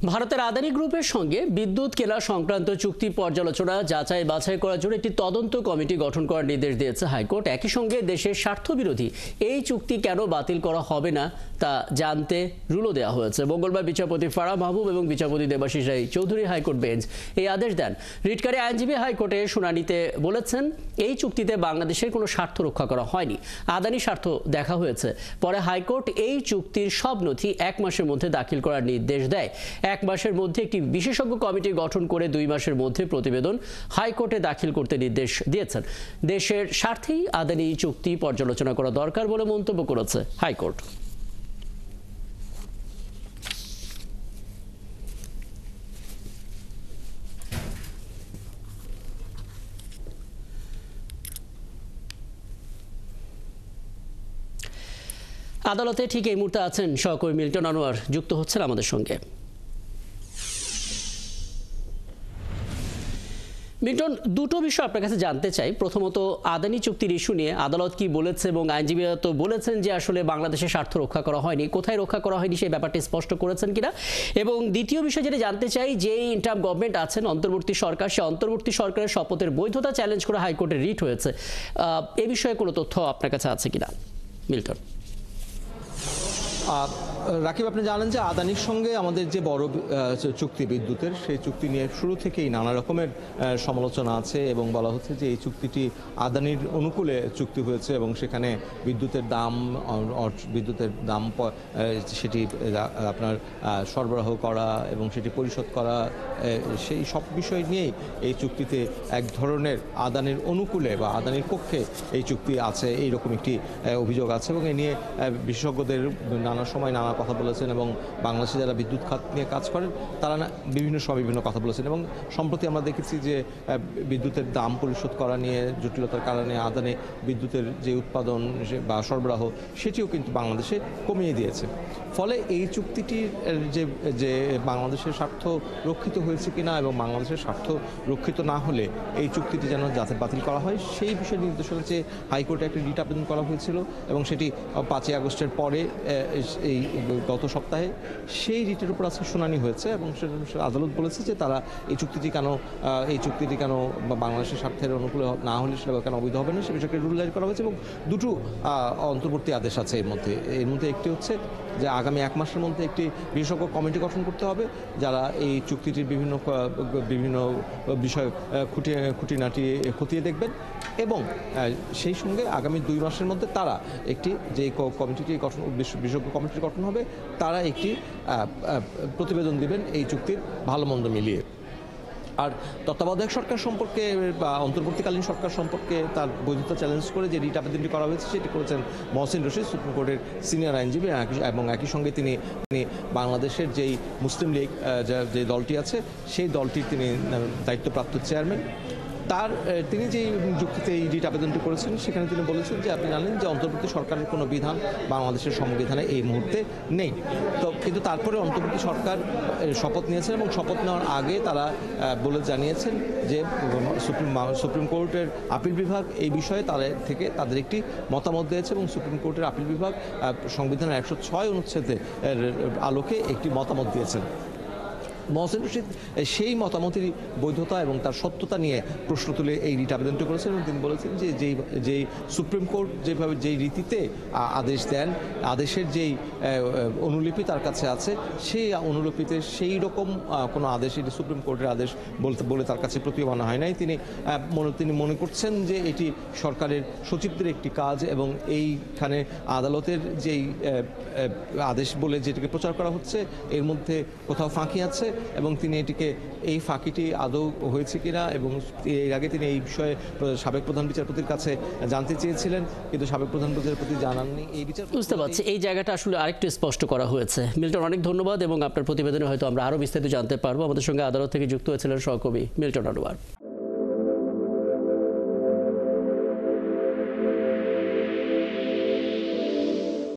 ভারতের আদানি গ্রুপের সঙ্গে বিদ্যুৎ কেনা সংক্রান্ত চুক্তি পর্যালোচনা যাচাই বাছাই করার জন্য একটি তদন্ত কমিটি গঠন করার নির্দেশ দিয়েছে হাইকোর্ট। একই সঙ্গে দেশের স্বার্থবিরোধী এই চুক্তি কেন বাতিল করা হবে না তা জানতে রুলও দেওয়া হয়েছে। মঙ্গলবার বিচারপতি ফারাহ মাহবুব এবং বিচারপতি দেবাশিস রায় চৌধুরী হাইকোর্ট বেঞ্চ এই আদেশ দেন। রিটকারী আইনজীবী হাইকোর্টে শুনানিতে বলেছেন, এই চুক্তিতে বাংলাদেশের কোনো স্বার্থ রক্ষা করা হয়নি, আদানি স্বার্থ দেখা হয়েছে। পরে হাইকোর্ট এই চুক্তির সব নথি 1 মাসের মধ্যে দাখিল করার নির্দেশ দেয়। 1 মাসের মধ্যে একটি বিশেষজ্ঞ কমিটি গঠন করে 2 মাসের মধ্যে প্রতিবেদন হাইকোর্টে দাখিল করতে নির্দেশ দিয়েছেন। দেশের স্বার্থেই আদানি চুক্তি পর্যালোচনা করা দরকার বলে মন্তব্য করেছে হাইকোর্ট। আদালতে ঠিক এই মুহূর্তে আছেন সহকর্মী মিল্টন আনোয়ার, যুক্ত হচ্ছেন আমাদের সঙ্গে। মিল্টন, দুটো বিষয় আপনার কাছে জানতে চাই। প্রথমত, আদানি চুক্তির ইস্যু নিয়ে আদালত কি বলেছে এবং আইনজীবীরা তো বলেছেন যে আসলে বাংলাদেশের স্বার্থ রক্ষা করা হয়নি, কোথায় রক্ষা করা হয়নি সেই ব্যাপারটি স্পষ্ট করেছেন কিনা। এবং দ্বিতীয় বিষয় যেটা জানতে চাই, যে ইন্টারিম গভর্নমেন্ট আছেন, অন্তর্বর্তী সরকার, সে অন্তর্বর্তী সরকারের শপথের বৈধতা চ্যালেঞ্জ করে হাইকোর্টে রিট হয়েছে, এ বিষয়ে কোনো তথ্য আপনার কাছে আছে কিনা মিল্টন? রাকিব, আপনি জানেন যে আদানির সঙ্গে আমাদের যে বড় চুক্তি বিদ্যুতের, সেই চুক্তি নিয়ে শুরু থেকেই নানা রকমের সমালোচনা আছে এবং বলা হচ্ছে যে এই চুক্তিটি আদানির অনুকূলে চুক্তি হয়েছে এবং সেখানে বিদ্যুতের দাম সেটি আপনার সরবরাহ করা এবং সেটি পরিশোধ করা, সেই সব বিষয় নিয়েই এই চুক্তিতে এক ধরনের আদানির অনুকূলে বা আদানির পক্ষে এই চুক্তি আছে, এইরকম একটি অভিযোগ আছে। এবং এ নিয়ে বিশেষজ্ঞদের নানা সময় নানা কথা বলেছেন এবং বাংলাদেশে যারা বিদ্যুৎ খাত নিয়ে কাজ করেন তারা বিভিন্ন সময় বিভিন্ন কথা বলেছেন। এবং সম্প্রতি আমরা দেখেছি যে বিদ্যুতের দাম পরিশোধ করা নিয়ে জটিলতার কারণে আদানি বিদ্যুতের যে উৎপাদন বা সরবরাহ সেটিও কিন্তু বাংলাদেশে কমিয়ে দিয়েছে। ফলে এই চুক্তিটির যে বাংলাদেশের স্বার্থ রক্ষিত হয়েছে কিনা এবং বাংলাদেশের স্বার্থ রক্ষিত না হলে এই চুক্তিটি যেন যাতে বাতিল করা হয় সেই বিষয়ে নির্দেশনা চেয়ে হাইকোর্টে একটি রিট আবেদন করা হয়েছিল এবং সেটি 5ই আগস্টের পরে এই গত সপ্তাহে সেই রিটের উপর আজকে শুনানি হয়েছে এবং আদালত বলেছে যে তারা এই চুক্তিটি কেন বাংলাদেশের স্বার্থের অনুকূলে না হলে সেটা কেন অবৈধ হবে না সে বিষয়কে রুল জারি করা হয়েছে। এবং দুটো অন্তর্বর্তী আদেশ আছে এর মধ্যে একটি হচ্ছে যে আগামী 1 মাসের মধ্যে একটি বিশেষজ্ঞ কমিটি গঠন করতে হবে যারা এই চুক্তিটির বিভিন্ন বিষয় খুঁটিনাটি খতিয়ে দেখবেন এবং সেই সঙ্গে আগামী 2 মাসের মধ্যে তারা একটি যে কমিটিটি গঠন বিশেষজ্ঞ কমিটির গঠন হবে তারা একটি প্রতিবেদন দিবেন এই চুক্তির ভালো মন্দ মিলিয়ে। আর তত্ত্বাবধায়ক সরকার সম্পর্কে বা অন্তর্বর্তীকালীন সরকার সম্পর্কে তার বৈধতা চ্যালেঞ্জ করে যে রিট আবেদনটি করা হয়েছে সেটি করেছেন মহসিন রশিদ, সুপ্রিম কোর্টের সিনিয়র আইনজীবী, এবং একই সঙ্গে তিনি বাংলাদেশের যেই মুসলিম লীগ যে দলটি আছে সেই দলটির তিনি দায়িত্বপ্রাপ্ত চেয়ারম্যান। তিনি যে যুক্তিতে এই রিট আবেদনটি করেছেন সেখানে তিনি বলেছেন যে আপনি জানেন যে অন্তর্বর্তী সরকারের কোনো বিধান বাংলাদেশের সংবিধানে এই মুহূর্তে নেই। কিন্তু তারপরে অন্তর্বর্তী সরকার শপথ নিয়েছেন এবং শপথ নেওয়ার আগে তারা জানিয়েছেন যে সুপ্রিম কোর্টের আপিল বিভাগ এই বিষয়ে তাদের একটি মতামত দিয়েছে এবং সুপ্রিম কোর্টের আপিল বিভাগ সংবিধানের 106 অনুচ্ছেদের আলোকে একটি মতামত দিয়েছেন। মহসিন রশিদ সেই মতামতের বৈধতা এবং তার সত্যতা নিয়ে প্রশ্ন তুলে এই রিট আবেদনটি করেছেন এবং তিনি বলেছেন যে যেই সুপ্রিম কোর্ট যেই রীতিতে আদেশ দেন, আদেশের যেই অনুলিপি তার কাছে আছে সেই অনুলিপিতে সেই রকম কোনো আদেশ, এটি সুপ্রিম কোর্টের আদেশ বলে তার কাছে প্রতীয়মান হয় নাই। তিনি মনে করছেন যে এটি সরকারের সচিবদের একটি কাজ এবং এইখানে আদালতের যেই আদেশ বলে যেটিকে প্রচার করা হচ্ছে এর মধ্যে কোথাও ফাঁকি আছে এবং তিনি এই ফাঁকিটি আদৌ হয়েছে কিনা এবং এর আগে তিনি এই বিষয়ে সাবেক প্রধান বিচারপতির কাছে জানতে চেয়েছিলেন কিন্তু সাবেক প্রধান বিচারপতি জানাননি। এই বুঝতে পারছি, এই জায়গাটা আসলে আরেকটু স্পষ্ট করা হয়েছে। মিল্টন, অনেক ধন্যবাদ এবং আপনার প্রতিবেদনে হয়তো আমরা আরও বিস্তারিত জানতে পারবো। আমাদের সঙ্গে আদালত থেকে যুক্ত হয়েছিলেন সহকর্মী মিল্টন আনোয়ার।